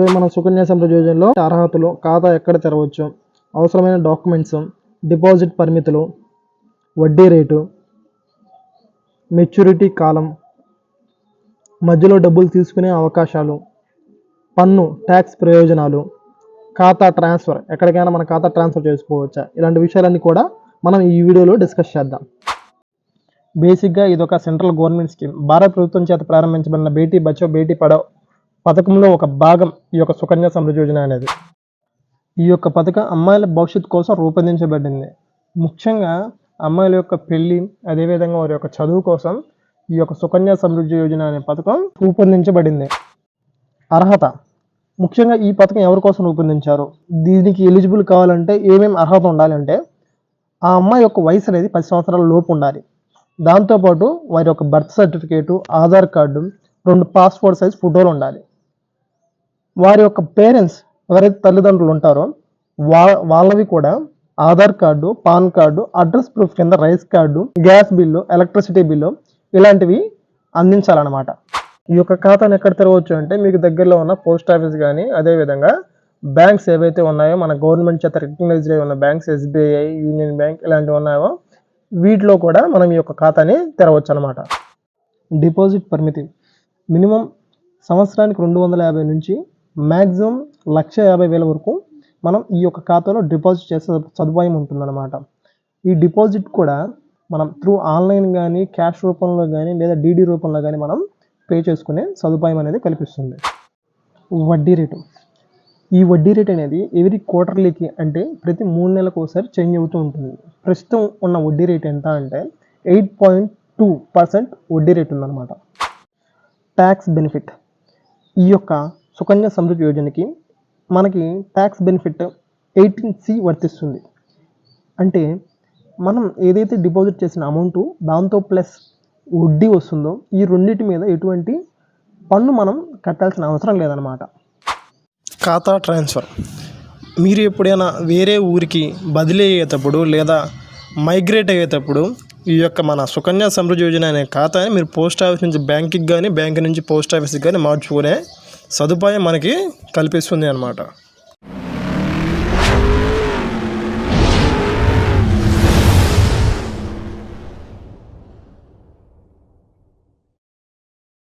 ఈరోజు మన సుకన్య సమృద్ధి యోజనలో అర్హతలు, ఖాతా ఎక్కడ తెరవచ్చు, అవసరమైన డాక్యుమెంట్స్, డిపాజిట్ పరిమితులు, వడ్డీ రేటు, మెచ్యూరిటీ కాలం, మధ్యలో డబ్బులు తీసుకునే అవకాశాలు, పన్ను ట్యాక్స్ ప్రయోజనాలు, ఖాతా ట్రాన్స్ఫర్, ఎక్కడికైనా మన ఖాతా ట్రాన్స్ఫర్ చేసుకోవచ్చా, ఇలాంటి విషయాలన్నీ కూడా మనం ఈ వీడియోలో డిస్కస్ చేద్దాం. బేసిక్గా ఇది ఒక సెంట్రల్ గవర్నమెంట్ స్కీమ్. భారత ప్రభుత్వం చేత ప్రారంభించబడిన బేటీ బచావో బేటీ పడావో పథకంలో ఒక భాగం ఈ యొక్క సుకన్య సమృద్ధి యోజన అనేది. ఈ యొక్క పథకం అమ్మాయిల భవిష్యత్తు కోసం రూపొందించబడింది. ముఖ్యంగా అమ్మాయిల యొక్క పెళ్లి, అదేవిధంగా వారి యొక్క చదువు కోసం ఈ యొక్క సుకన్య సమృద్ధి యోజన అనే పథకం రూపొందించబడింది. అర్హత, ముఖ్యంగా ఈ పథకం ఎవరి కోసం రూపొందించారు, దీనికి ఎలిజిబుల్ కావాలంటే ఏమేమి అర్హత ఉండాలంటే, ఆ అమ్మాయి యొక్క వయసు అనేది 10 సంవత్సరాల లోపు ఉండాలి. దాంతోపాటు వారి యొక్క birth certificate, Aadhaar card, 2 passport size ఫోటోలు ఉండాలి. వారి యొక్క పేరెంట్స్ ఎవరైతే తల్లిదండ్రులు ఉంటారో వాళ్ళవి కూడా Aadhaar card, PAN card, address proof కింద rice card, gas bill, electricity bill ఇలాంటివి అందించాలన్నమాట. ఈ యొక్క ఖాతాను ఎక్కడ తెరవచ్చు అంటే, మీకు దగ్గరలో ఉన్న పోస్ట్ ఆఫీస్ కానీ, అదేవిధంగా బ్యాంక్స్ ఏవైతే ఉన్నాయో మన గవర్నమెంట్ చేత రికగ్నైజ్డ్ అయి ఉన్న బ్యాంక్స్, ఎస్బీఐ, యూనియన్ బ్యాంక్ ఇలాంటివి ఉన్నాయో వీటిలో కూడా మనం ఈ యొక్క ఖాతాని తెరవచ్చు అనమాట. డిపాజిట్ పరిమితి మినిమం సంవత్సరానికి 250 నుంచి మ్యాక్సిమం 1,50,000 వరకు మనం ఈ యొక్క ఖాతాలో డిపాజిట్ చేసే సదుపాయం ఉంటుందన్నమాట. ఈ డిపాజిట్ కూడా మనం త్రూ ఆన్లైన్ కానీ, క్యాష్ రూపంలో కానీ, లేదా డీడీ రూపంలో కానీ మనం పే చేసుకునే సదుపాయం అనేది కల్పిస్తుంది. వడ్డీ రేటు, ఈ వడ్డీ రేట్ అనేది ఎవ్రీ క్వార్టర్లీకి అంటే ప్రతి 3 నెలలకు ఒకసారి చేంజ్ అవుతూ ఉంటుంది. ప్రస్తుతం ఉన్న వడ్డీ రేట్ ఎంత అంటే 8.2% వడ్డీ రేట్ ఉందన్నమాట. ట్యాక్స్ బెనిఫిట్, ఈ యొక్క సుకన్య సమృద్ధి యోజనకి మనకి ట్యాక్స్ బెనిఫిట్ 18C వర్తిస్తుంది. అంటే మనం ఏదైతే డిపాజిట్ చేసిన అమౌంట్ దాంతో ప్లస్ వడ్డీ వస్తుందో ఈ రెండింటి మీద ఎటువంటి పన్ను మనం కట్టాల్సిన అవసరం లేదన్నమాట. ఖాతా ట్రాన్స్ఫర్, మీరు ఎప్పుడైనా వేరే ఊరికి బదిలీ అయ్యేటప్పుడు లేదా మైగ్రేట్ అయ్యేటప్పుడు ఈ యొక్క మన సుకన్య సమృద్ధి యోజన అనే ఖాతాని మీరు పోస్ట్ ఆఫీస్ నుంచి బ్యాంక్కి కానీ, బ్యాంక్ నుంచి పోస్ట్ ఆఫీస్కి కానీ మార్చుకునే సదుపాయం మనకి కల్పిస్తుంది అన్నమాట.